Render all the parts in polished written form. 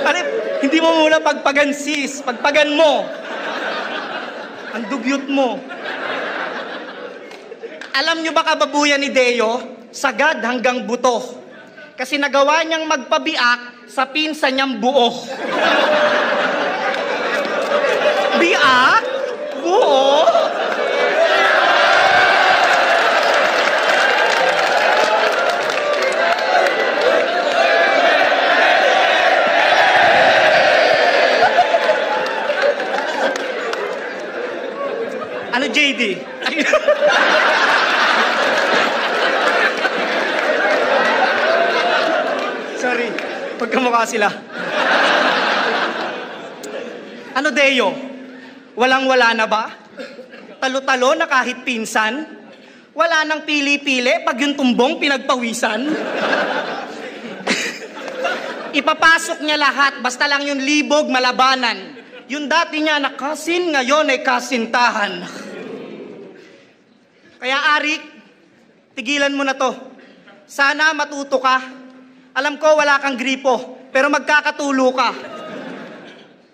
Ano, hindi mo muna pagpagan, sis. Pagpagan mo. Ang dugyot mo. Alam nyo ba kababuyan ni Deo? Sagad hanggang buto. Kasi nagawa niyang magpabiak sa pinsan niyang buo. Biak? Buo? Ano, JD? Sorry, pagkamukha sila. Ano, Deo? Walang-wala na ba? Talo-talo na kahit pinsan? Wala nang pili-pili pag yung tumbong pinagpawisan? Ipapasok niya lahat, basta lang yung libog malabanan. Yung dati niya na kasin, ngayon ay kasintahan. Kaya Arik, tigilan mo na to. Sana matuto ka. Alam ko wala kang gripo, pero magkakatulo ka.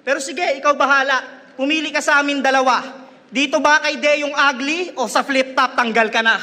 Pero sige, ikaw bahala. Pumili ka sa amin dalawa. Dito ba kay Deyong ugly o sa flip top tanggal ka na?